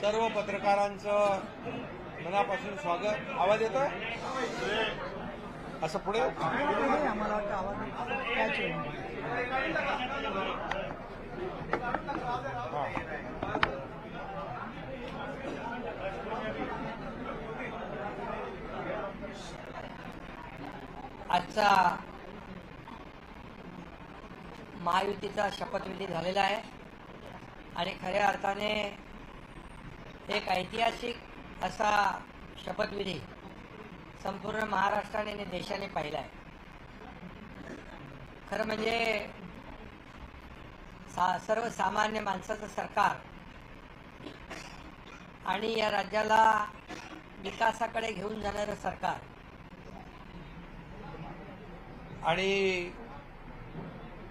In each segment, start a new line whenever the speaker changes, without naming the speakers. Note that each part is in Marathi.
सर्व पत्रकारांचं मनापासून स्वागत। आवाज येतोय? असं पुढे
आम्हाला वाटतं आवाज कॅच होईल।
आजचा महायुतीचा शपथविधी झालेला आहे आणि खऱ्या अर्थाने एक ऐतिहासिक असा शपथविधी संपूर्ण महाराष्ट्राने आणि देशाने पाहिला आहे। खरं म्हणजे सर्वसामान्य माणसाचं सरकार आणि या राज्याला विकासाकडे घेऊन जाणारं सरकार
आणि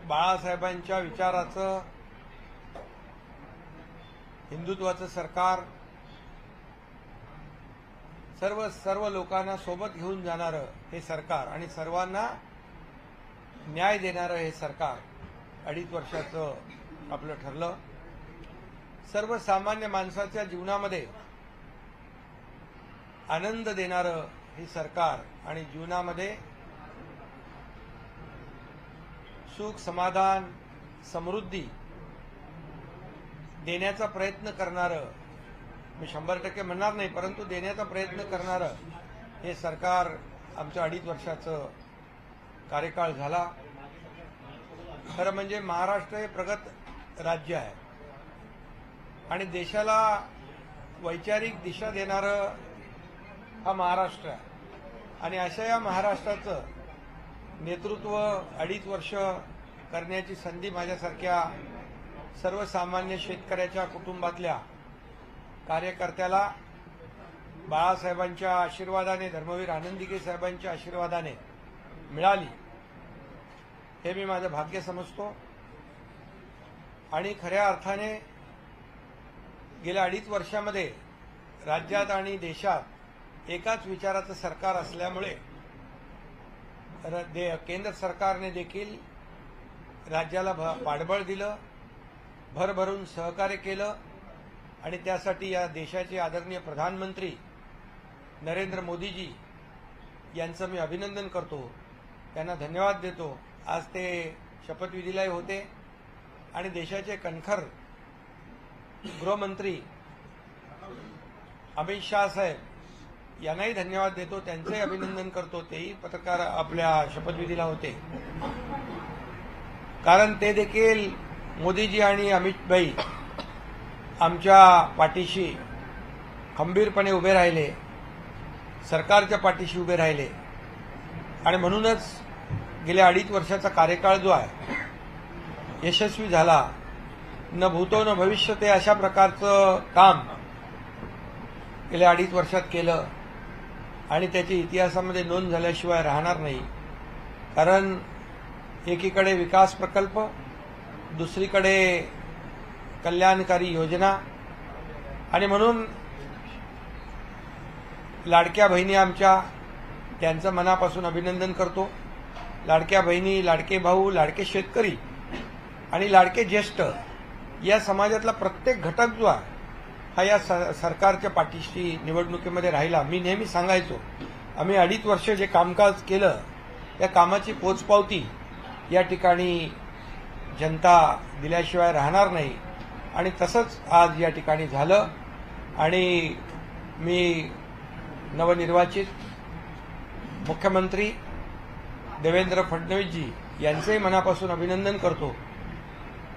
बाळासाहेबांच्या विचाराचं हिंदुत्वाचं सरकार, सर्व लोकांना सोबत घेऊन जाणारं हे सरकार आणि सर्वांना न्याय देणारं हे सरकार 2.5 वर्षाचं आपलं ठरलं। सर्वसामान्य माणसाच्या जीवनामध्ये आनंद देणारं हे सरकार आणि जीवनामध्ये सुख, समाधान, समृद्धी देण्याचा प्रयत्न करणारं, मी 100% म्हणणार नाही परंतु देण्याचा प्रयत्न करणारं हे सरकार आमचं 2.5 वर्षाचं कार्यकाळ झाला। खरं म्हणजे महाराष्ट्र हे प्रगत राज्य आहे आणि देशाला वैचारिक दिशा देणारं हा महाराष्ट्र आहे आणि अशा या महाराष्ट्राचं नेतृत्व 2.5 वर्ष करण्याची संधी माझ्यासारख्या सर्वसामान्य शेतकऱ्याच्या कुटुंबातल्या कार्यकर्त्याला बाळासाहेबांच्या आशीर्वादाने, धर्मवीर आनंदीके साहेबांच्या आशीर्वादाने मिळाली हे मी माझं भाग्य समजतो। आणि खऱ्या अर्थाने गेल्या 2.5 वर्षामध्ये राज्यात आणि देशात एकाच विचाराचं सरकार असल्यामुळे केंद्र सरकारने देखील राज्याला पाठबळ दिलं, भरभरून सहकार्य केलं आणि त्यासाठी या देशाचे आदरणीय प्रधानमंत्री नरेंद्र मोदीजी यांचं मी अभिनंदन करतो, त्यांना धन्यवाद देतो। आज ते शपथविधीलाही होते आणि देशाचे कणखर गृहमंत्री अमित शाह साहेब यांनाही धन्यवाद देतो, त्यांचंही अभिनंदन करतो। तेही पत्रकार आपल्या शपथविधीला होते कारण ते देखील मोदीजी आणि अमित भाई आमच्या पाठीशी खंबीरपणे उभे राहिले, सरकारच्या पाठीशी उभे राहिले आणि म्हणूनच गेल्या 2.5 वर्षाचा कार्यकाळ जो आहे यशस्वी झाला। न भूतो न भविष्य ते अशा प्रकारचं काम गेल्या 2.5 वर्षात केलं आणि त्याची इतिहासामध्ये नोंद झाल्याशिवाय राहणार नाही। कारण एकीकडे विकास प्रकल्प, दुसरीकडे कल्याणकारी योजना आणि म्हणून लाडक्या बहिणी आमच्या, त्यांचं मनापासून अभिनंदन करतो। लाडक्या बहिणी, लाडके भाऊ, लाडके शेतकरी आणि लाडके ज्येष्ठ या समाजातला प्रत्येक घटक जो आहे हा या सरकारच्या पाठीशी निवडणुकीमध्ये राहिला। मी नेहमी सांगायचो आम्ही 2.5 वर्ष जे कामकाज केलं या कामाची पोचपावती या ठिकाणी जनता दिल्याशिवाय राहणार नाही आणि तसंच आज या ठिकाणी झालं आणि मी नवनिर्वाचित मुख्यमंत्री देवेंद्र फडणवीसजी यांचंही मनापासून अभिनंदन करतो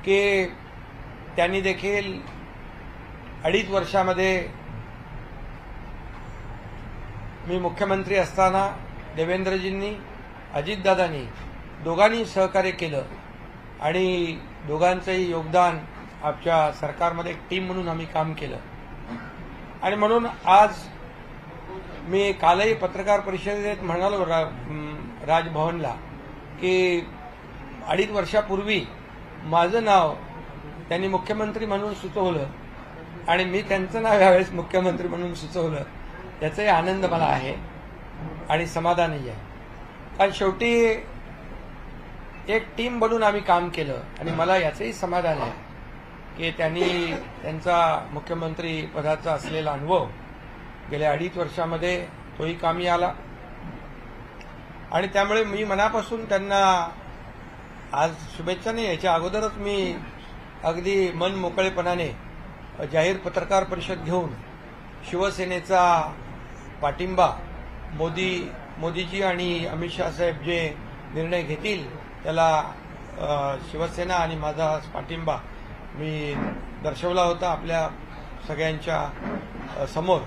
की त्यांनी देखील 2.5 वर्षामध्ये मी मुख्यमंत्री असताना देवेंद्रजींनी, अजितदादांनी दोघांनी सहकार्य केलं आणि दोघांचंही योगदान आमच्या सरकारमध्ये एक टीम म्हणून आम्ही काम केलं आणि म्हणून आज मी कालही पत्रकार परिषदेत म्हणालो राजभवनला की 2.5 वर्षापूर्वी माझं नाव त्यांनी मुख्यमंत्री म्हणून सुचवलं आणि मी त्यांचं नाव यावेळेस मुख्यमंत्री म्हणून सुचवलं, याचाही आनंद मला आहे आणि समाधानही आहे। कारण शेवटी एक टीम बनून आम्ही काम केलं आणि मला याचंही समाधान आहे की त्यांनी त्यांचा मुख्यमंत्री पदाचा असलेला अनुभव गेल्या 2.5 वर्षामध्ये तोही कामी आला आणि त्यामुळे मी मनापासून त्यांना आज शुभेच्छा नाही, याच्या अगोदरच मी अगदी मन मोकळेपणाने जाहीर पत्रकार परिषद घेऊन शिवसेनेचा पाठिंबा मोदीजी आणि अमित शाह साहेब जे निर्णय घेतील त्याला शिवसेना आणि माझा पाठिंबा मी दर्शवला होता आपल्या सगळ्यांच्या समोर.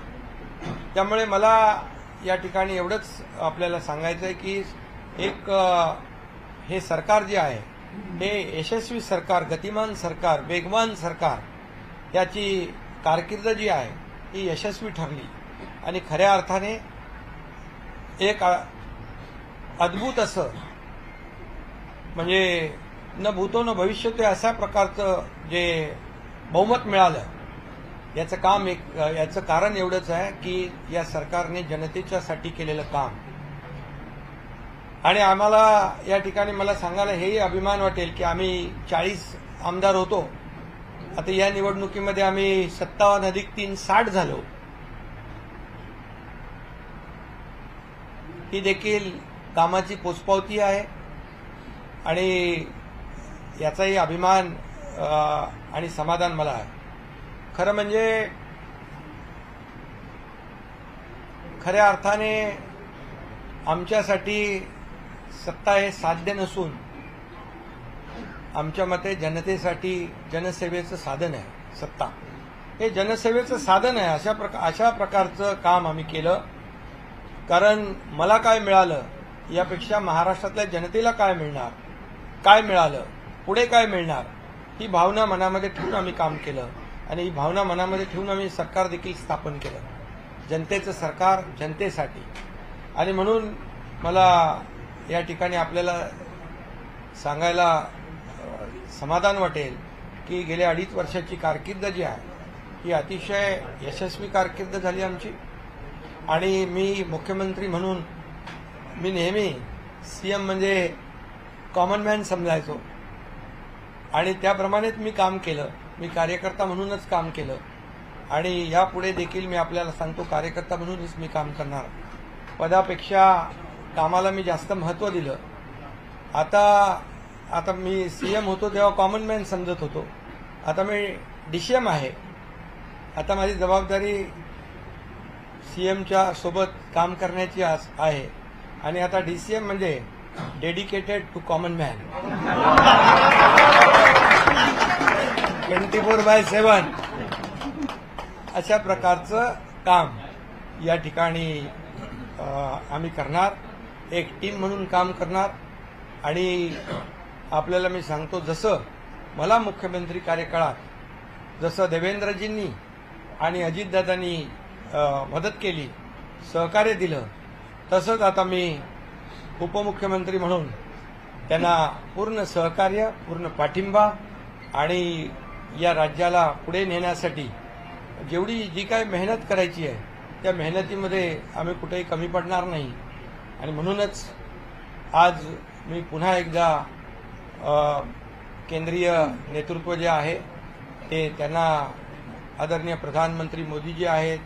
त्यामुळे मला या ठिकाणी एवढंच आपल्याला सांगायचं आहे की एक हे सरकार जे आहे हे यशस्वी सरकार, गतिमान सरकार, वेगवान सरकार, याची कारकीर्द जी आहे ही यशस्वी ठरली आणि खऱ्या अर्थाने एक अद्भुत असं म्हणजे न भूतो न भविष्यते अशा प्रकारचं जे बहुमत मिळालं याचं कारण एवढंच आहे की या सरकारने जनतेच्यासाठी केलेलं काम. आणि आम्हाला या ठिकाणी मला सांगायला हेही अभिमान वाटेल की आम्ही 40 आमदार होतो, आता या निवडणुकीमध्ये आम्ही 57 अधिक 3 60 झालो. ही देखील कामाची पोचपावती आहे आणि याचाही अभिमान आणि समाधान मला आहे. खरं म्हणजे खऱ्या अर्थाने आमच्यासाठी सत्ता हे साध्य नसून आमच्या मते जनतेसाठी जनसेवेचं साधन आहे. सत्ता हे जनसेवेचं साधन आहे. अशा प्रकारचं काम आम्ही केलं. कारण मला काय मिळालं यापेक्षा महाराष्ट्रातल्या जनतेला काय मिळणार, काय मिळालं, पुढे काय मिळणार, ही भावना मनामध्ये ठेवून आम्ही काम केलं आणि ही भावना मनामध्ये ठेवून आम्ही सरकार देखील स्थापन केलं. जनतेचं सरकार जनतेसाठी. आणि म्हणून मला या ठिकाणी आपल्याला सांगायला समाधान वाटेल की गेल्या 2.5 वर्षाची कारकीर्द जी आहे ही अतिशय यशस्वी कारकीर्द झाली आमची. आणि मी मुख्यमंत्री म्हणून मी नेहमी सीएम म्हणजे कॉमन मॅन समजायचो आणि त्याप्रमाणेच मी काम केलं. मी कार्यकर्ता म्हणूनच काम केलं आणि यापुढे देखील मी आपल्याला सांगतो कार्यकर्ता म्हणूनच मी काम करणार. पदापेक्षा कामाला मी जास्त महत्त्व दिलं. आता मी सीएम होतो तेव्हा कॉमन मॅन समजत होतो, आता मी डीसीएम आहे. आता माझी जबाबदारी सीएमच्या सोबत काम करण्याची आहे आणि आता डीसीएम म्हणजे डेडिकेटेड टू कॉमन मॅन. 24/7 अशा प्रकारचं काम या ठिकाणी आम्ही करणार. एक टीम म्हणून काम करणार. आणि आपल्याला मी सांगतो जसं मला मुख्यमंत्री कार्यकाळात जसं देवेंद्रजींनी आणि अजितदादांनी मदत केली, सहकार्य दिलं, तसंच आता मी उपमुख्यमंत्री म्हणून त्यांना पूर्ण सहकार्य, पूर्ण पाठिंबा आणि या राज्याला पुढे नेण्यासाठी जेवढी जी काही मेहनत करायची आहे त्या मेहनतीमध्ये आम्ही कुठेही कमी पडणार नाही. आणि म्हणूनच आज मी पुन्हा एकदा केंद्रीय नेतृत्व जे आहे ते त्यांना आदरणीय प्रधानमंत्री मोदीजी आहेत,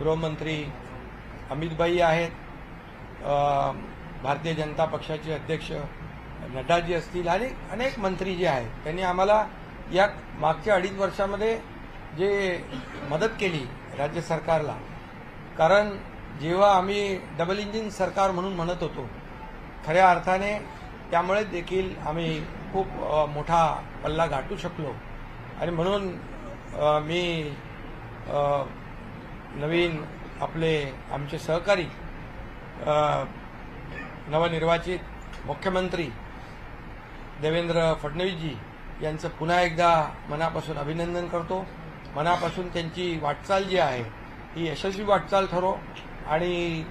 गृहमंत्री अमितभाई आहेत, भारतीय जनता पक्षाचे अध्यक्ष नड्डाजी असतील आणि अनेक मंत्री जे आहेत त्यांनी आम्हाला या मागच्या 2.5 वर्षामध्ये जे मदत केली राज्य सरकारला. कारण जेव्हा आम्ही डबल इंजिन सरकार म्हणून म्हणत होतो खऱ्या अर्थाने त्यामुळे देखील आम्ही खूप मोठा पल्ला गाठू शकलो. आणि म्हणून मी नवीन आमचे सहकारी नवनिर्वाचित मुख्यमंत्री देवेंद्र फडणवीसजी यांचं पुन्हा एकदा मनापासून अभिनंदन करतो. मनापासून त्यांची वाटचाल जी आहे ही यशस्वी वाटचाल ठरो आणि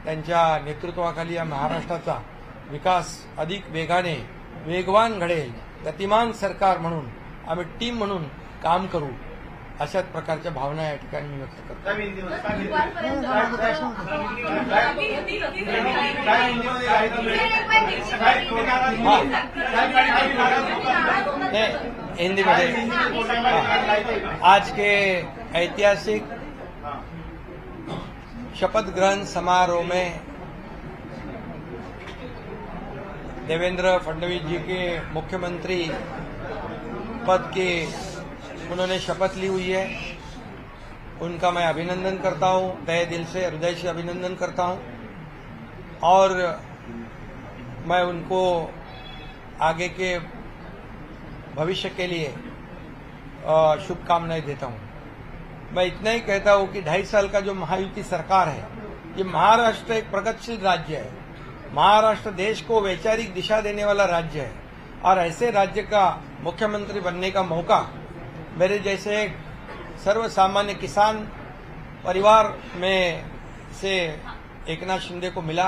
त्यांच्या नेतृत्वाखाली या महाराष्ट्राचा विकास अधिक वेगाने वेगवान घडेल. गतिमान सरकार म्हणून आम्ही टीम म्हणून काम करू अशाच प्रकारच्या भावना या ठिकाणी मी व्यक्त करतो. नहीं, हिंदी में आज के ऐतिहासिक शपथ ग्रहण समारोह में देवेंद्र फडणवीस जी के मुख्यमंत्री पद के उन्होंने शपथ ली हुई है. उनका मैं अभिनंदन करता हूं, तहे दिल से हृदय से अभिनंदन करता हूं और मैं उनको आगे के भविष्य के लिए शुभकामनाएं देता हूं. मैं इतना ही कहता हूं कि 2.5 साल का जो महायुति सरकार है, ये महाराष्ट्र एक प्रगतिशील राज्य है. महाराष्ट्र देश को वैचारिक दिशा देने वाला राज्य है और ऐसे राज्य का मुख्यमंत्री बनने का मौका मेरे जैसे एक सर्वसामान्य किसान परिवार में से एकनाथ शिंदे को मिला.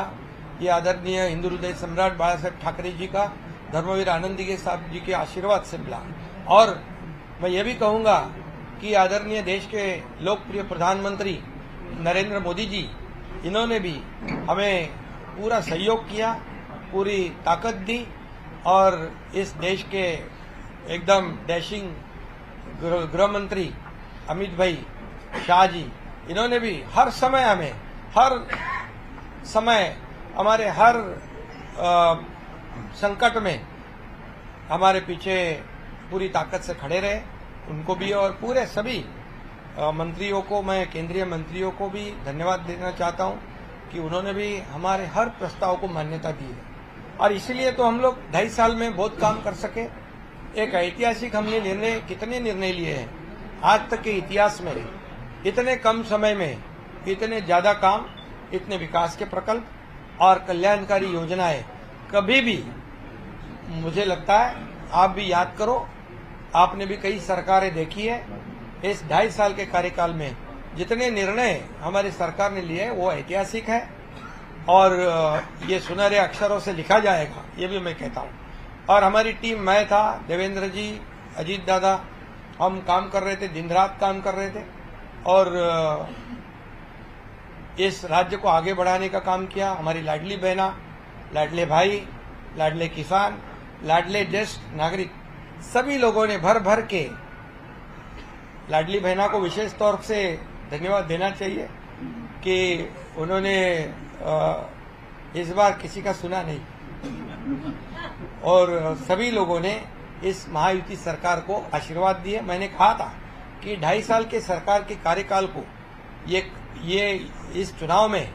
ये आदरणीय हिंदू हृदय सम्राट बाला साहेब ठाकरे जी का, धर्मवीर आनंदी साहब जी के आशीर्वाद से मिला. और मैं ये भी कहूंगा कि आदरणीय देश के लोकप्रिय प्रधानमंत्री नरेंद्र मोदी जी, इन्होंने भी हमें पूरा सहयोग किया, पूरी ताकत दी और इस देश के एकदम डैशिंग गृह मंत्री अमित भाई शाह जी, इन्होंने भी हर समय हमारे हर संकट में हमारे पीछे पूरी ताकत से खड़े रहे. उनको भी और पूरे सभी मंत्रियों को, मैं केंद्रीय मंत्रियों को भी धन्यवाद देना चाहता हूं कि उन्होंने भी हमारे हर प्रस्ताव को मान्यता दी है. और इसलिए तो हम लोग 2.5 साल में बहुत काम कर सके. एक ऐतिहासिक हमने कितने निर्णय लिए हैं आज तक के इतिहास में. इतने कम समय में इतने ज्यादा काम, इतने विकास के प्रकल्प और कल्याणकारी योजनाएं कभी भी, मुझे लगता है आप भी याद करो, आपने भी कई सरकारें देखी है. इस 2.5 साल के कार्यकाल में जितने निर्णय हमारी सरकार ने लिए वो ऐतिहासिक है और ये सुनहरे अक्षरों से लिखा जाएगा, ये भी मैं कहता हूं. और हमारी टीम, मैं था, देवेंद्र जी, अजीत दादा, हम काम कर रहे थे, दिन रात काम कर रहे थे और इस राज्य को आगे बढ़ाने का काम किया. हमारी लाडली बहना, लाडले भाई, लाडले किसान, लाडले ज्येष्ठ नागरिक, सभी लोगों ने भर भर के, लाडली बहना को विशेष तौर से धन्यवाद देना चाहिए कि उन्होंने इस बार किसी का सुना नहीं और सभी लोगों ने इस महायुति सरकार को आशीर्वाद दिए. मैंने कहा था कि 2.5 साल के सरकार के कार्यकाल को ये इस चुनाव में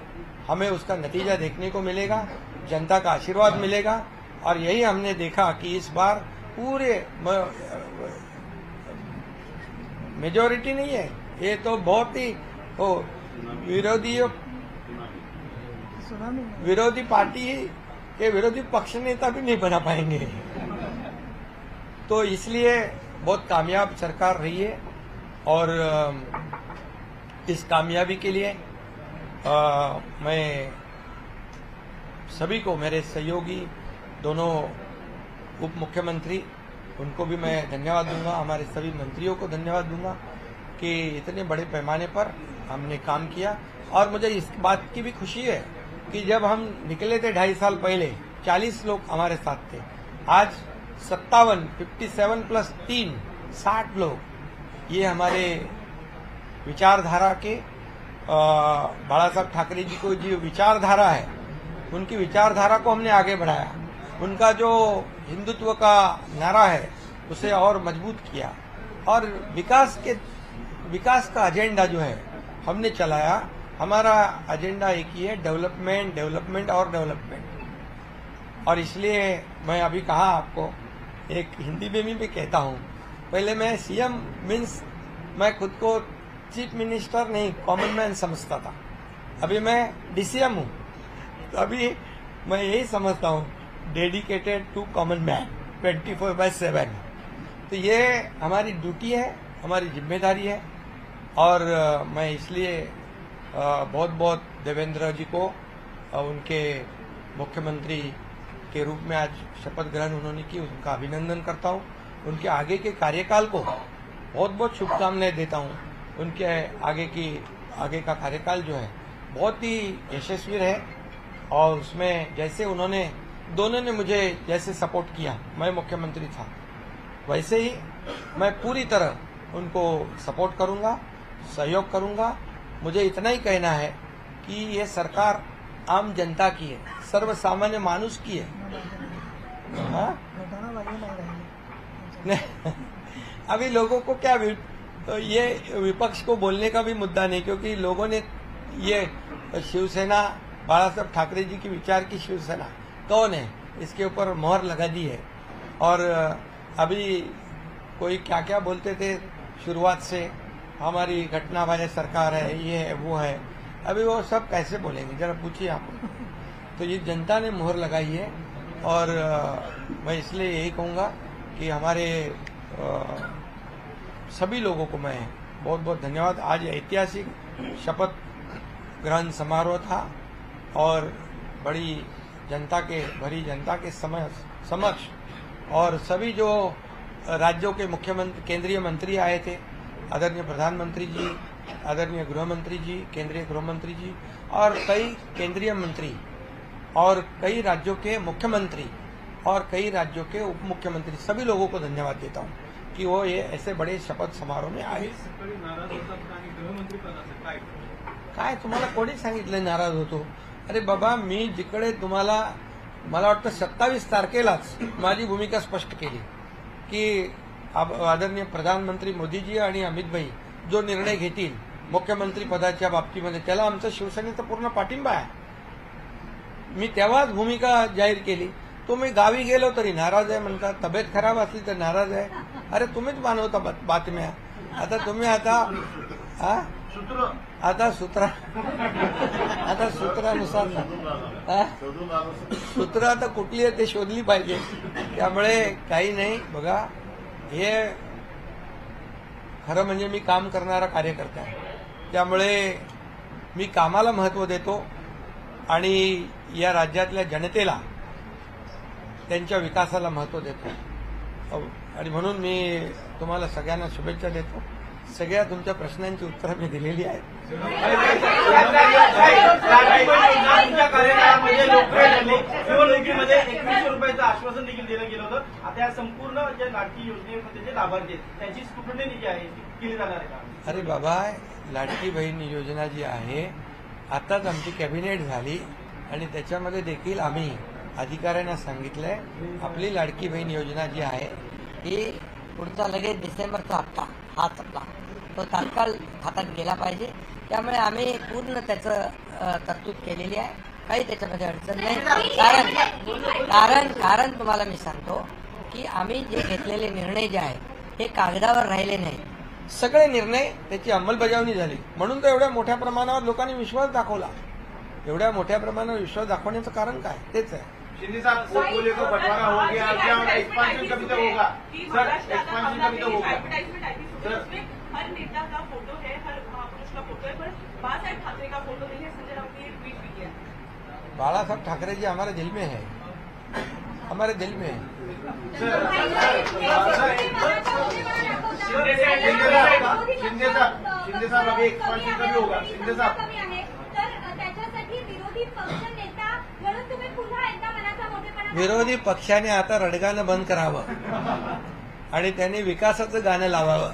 हमें उसका नतीजा देखने को मिलेगा, जनता का आशीर्वाद मिलेगा और यही हमने देखा कि इस बार पूरे मेजॉरिटी नहीं है, ये तो बहुत ही विरोधी पार्टी के विरोधी पक्ष नेता भी नहीं बना पाएंगे. तो इसलिए बहुत कामयाब सरकार रही है और इस कामयाबी के लिए मैं सभी को, मेरे सहयोगी दोनों उप मुख्यमंत्री, उनको भी मैं धन्यवाद दूंगा. हमारे सभी मंत्रियों को धन्यवाद दूंगा कि इतने बड़े पैमाने पर हमने काम किया. और मुझे इस बात की भी खुशी है कि जब हम निकले थे 2.5 साल पहले, 40 लोग हमारे साथ थे. आज 57 प्लस 3, 60 लोग. ये हमारे विचारधारा के बाला साहब ठाकरे जी को जो विचारधारा है, उनकी विचारधारा को हमने आगे बढ़ाया. उनका जो हिंदुत्व का नारा है उसे और मजबूत किया और विकास का एजेंडा जो है हमने चलाया. हमारा एजेंडा एक ही है, डेवलपमेंट, डेवलपमेंट और डेवलपमेंट. और इसलिए मैं अभी कहा आपको, एक हिंदी में भी कहता हूं, पहले मैं सीएम मीन्स मैं खुद को चीफ मिनिस्टर नहीं, कॉमन मैन समझता था. अभी मैं डीसीएम हूं, तो अभी मैं यही समझता हूं, डेडिकेटेड टू कॉमन मैन 24/7. तो ये हमारी ड्यूटी है, हमारी जिम्मेदारी है और मैं इसलिए बहुत बहुत देवेंद्र जी को उनके मुख्यमंत्री के रूप में आज शपथ ग्रहण उन्होंने की, उनका अभिनंदन करता हूं. उनके आगे के कार्यकाल को बहुत बहुत शुभकामनाएं देता हूँ। उनके आगे का कार्यकाल जो है बहुत ही यशस्वी रहे और उसमें जैसे उन्होंने दोनों ने मुझे जैसे सपोर्ट किया, मैं मुख्यमंत्री था, वैसे ही मैं पूरी तरह उनको सपोर्ट करूंगा, सहयोग करूंगा। मुझे इतना ही कहना है कि ये सरकार आम जनता की है, सर्वसामान्य मानुष की है। हाँ?
घटना वाली नहीं रहेंगे।
नहीं, अभी लोगों को क्या ये विपक्ष को बोलने का भी मुद्दा नहीं, क्योंकि लोगों ने ये शिवसेना, बाला साहब ठाकरे जी की विचार की शिवसेना कौन है, इसके ऊपर मोहर लगा दी है। और अभी कोई क्या क्या बोलते थे शुरुआत से, हमारी घटना वाले सरकार है, ये है वो है, अभी वो सब कैसे बोलेंगे, जरा पूछिए आप। तो ये जनता ने मोहर लगाई है और मैं इसलिए यही कहूँगा कि हमारे सभी लोगों को मैं बहुत बहुत धन्यवाद। आज ऐतिहासिक शपथ ग्रहण समारोह था और बड़ी भरी जनता के समक्ष और सभी जो राज्यों के मुख्यमंत्री, केंद्रीय मंत्री आए थे, आदरणीय प्रधानमंत्री जी, आदरणीय गृह मंत्री जी, केंद्रीय गृह मंत्री जी और कई केंद्रीय मंत्री और कई राज्यों के मुख्यमंत्री और कई राज्यों के उप मुख्यमंत्री, सभी लोगों को धन्यवाद देता हूँ कि वो ये ऐसे बड़े शपथ समारोह में आए। काय तुम्हाला कोणी सांगितलं नाराज होतो? अरे बाबा, मी जिकडे तुम्हाला, मला वाटतं 27 तारखेलाच माझी भूमिका स्पष्ट केली की आदरणीय प्रधानमंत्री मोदीजी आणि अमित भाई जो निर्णय घेतील मुख्यमंत्री पदाच्या बाबतीमध्ये, त्याला आमचा शिवसेनेचा पूर्ण पाठिंबा आहे। मी तेव्हाच भूमिका जाहीर केली। तुम्ही गावी गेलो तरी नाराज आहे म्हणतात, तब्येत खराब असली तर नाराज आहे। अरे तुम्हीच मानवता बातम्या। आता तुम्ही आता सूत्रानुसार सूत्र आता कुठली आहे ते शोधली पाहिजे। त्यामुळे काही नाही, बघा हे खरं म्हणजे मी काम करणारा कार्यकर्ता आहे, त्यामुळे मी कामाला महत्त्व देतो आणि या राज्यातल्या जनतेला, त्यांच्या विकासाला महत्त्व देतो आणि म्हणून मी तुम्हाला सगळ्यांना शुभेच्छा देतो। सगळ्या तुमच्या प्रश्नांची उत्तरं मी दिलेली आहेत।
निवडणुकीमध्ये 2100 रुपयाचं आश्वासन देखील देण्यात गेलं होतं। आता या संपूर्ण ज्या लाडकी योजनेमध्ये जे लाभार्थी आहेत त्यांची स्क्रुटनी जी आहे ती केली जाणार आहे का?
अरे बाबा, लाडकी बहीण योजना जी आहे आताच आमची कॅबिनेट झाली आणि त्याच्यामध्ये देखील आम्ही अधिकाऱ्यांना सांगितलंय आपली लाडकी बहीण योजना जी आहे
ही पुढचा लगेच डिसेंबरचा हप्ता हाच आपला तो तात्काळ खात्यात गेला पाहिजे। त्यामुळे आम्ही पूर्ण त्याचं तरतूद केलेली आहे, काही त्याच्यामध्ये अडचण नाही। कारण तुम्हाला मी सांगतो की आम्ही जे घेतलेले निर्णय जे आहेत हे कागदावर राहिले नाही,
सगळे निर्णय त्याची अंमलबजावणी झाली, म्हणून तर एवढ्या मोठ्या प्रमाणावर लोकांनी विश्वास दाखवला। एवढ्या मोठ्या प्रमाणावर विश्वास दाखवण्याचं कारण काय, तेच आहे।
शिंदे साहब को बोले को बंटवारा हो गया, क्या एक्सपेंशन कभी तक होगा सर? एक्सपेंशन कभी तक होगा सर?
हर नेता का फोटो है, हर महापुरुष का फोटो है, पर बाला साहेब ठाकरे का फोटो नहीं है। संजय राउत ने ट्वीट भी किया।
बाला साहब ठाकरे जी हमारे दिल में है, हमारे दिल में है।
शिंदे साहब अभी एक्सपेंशन कभी होगा? शिंदे साहब
विरोधी पक्षाने आता रडगाणं बंद करावं आणि त्यांनी विकासाचं गाणं लावावं,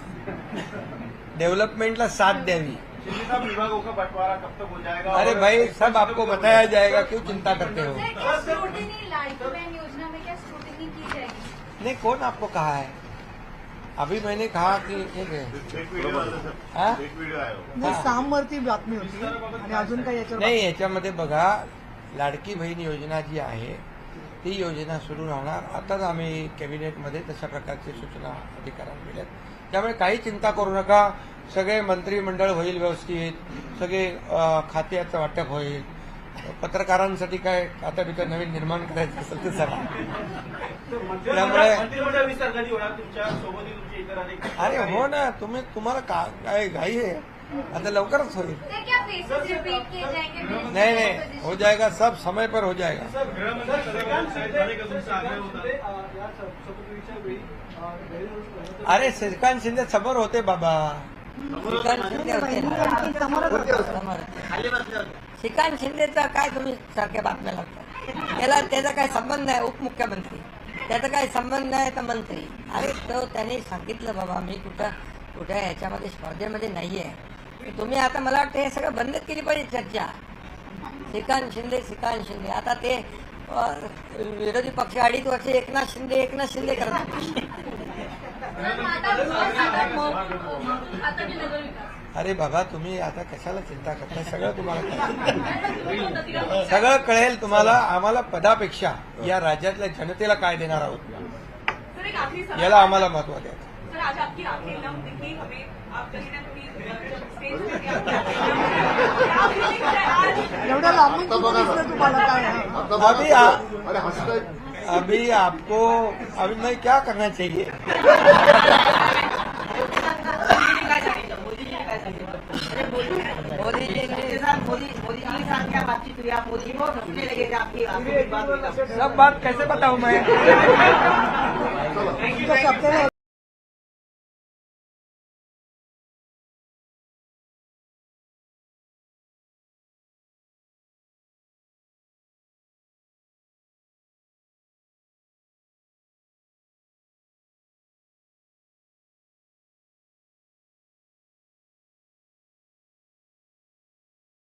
डेव्हलपमेंटला साथ द्यावी।
शिंदे साहब, विभागों का बंटवारा कब तक हो जाएगा?
अरे भाई, सब आपको बताया जाएगा, क्यों चिंता करते हो?
लाडकी बहन योजना में क्या स्क्रूटिनी की जाएगी?
नहीं, कौन आपको कहा है? अभी मैंने कहा कि हाँ?
नाही, सामवरती बातमी होती आणि अजून काही याच्यावर
नाही, याच्यामध्ये बघा, लाडकी बहीण योजना जी आहे ती योजना सुरू राहणार। आताच आम्ही कॅबिनेटमध्ये तशा प्रकारची सूचना अधिकाऱ्यांना दिल्यात, त्यामुळे काही चिंता करू नका। सगळे मंत्रिमंडळ होईल व्यवस्थित, सगळे खात्याचं वाटप होईल। पत्रकारांसाठी काय आता बितर नवीन निर्माण करायचं असेल तर सांगा। त्यामुळे
मंत्रिमंडळ विस्तार कधी होणार तुमच्या सोबत? तुमचे इतर अधिकारी?
अरे हो ना, तुम्हाला काय घाई आहे? आता लवकरच होईल.
सर क्या फेसेस रिपीट किए जाएंगे
नहीं नहीं, हो जाएगा, सब समय पर हो जाएगा. अरे श्रीकांत शिंदे समोर होते बाबा.
श्रीकांत शिंदे होते ना. समोर होते. श्रीकांत शिंदेचा काय तुम्ही सारख्या बातम्या लागतात. त्याचा काय संबंध आहे. उपमुख्यमंत्री त्याचा काय संबंध आहे तर मंत्री. अरे तो त्यांनी सांगितलं बाबा मी कुठं ह्याच्यामध्ये स्पर्धेमध्ये नाहीये. तुम्ही आता मला वाटतं हे सगळं बंद केली पाहिजे चर्चा. श्रीकांत शिंदे आता ते विरोधी पक्ष 2.5 वर्ष एकनाथ शिंदे करत होते.
अरे बाबा तुम्ही आता कशाला चिंता करताय. सगळं तुम्हाला कळेल. सगळं कळेल तुम्हाला. आम्हाला पदापेक्षा या राज्यातल्या जनतेला काय देणार आहोत
सर एक आखिरी सवाल.
याला आम्हाला महत्व द्यायचं.
सर आज आपकी आंखें नम दिखी हमें. आप कहीं ना कहीं जब स्टेज पे थे, आपकी आंखें नम दिखी. क्या फीलिंग है आज?
एवढ्या लांबून कुठं दिसलं तुम्हाला काय?
अभी आपको अभी मैं क्या करना चाहिए. सब बात कैसे बताऊं मैं.
शब्द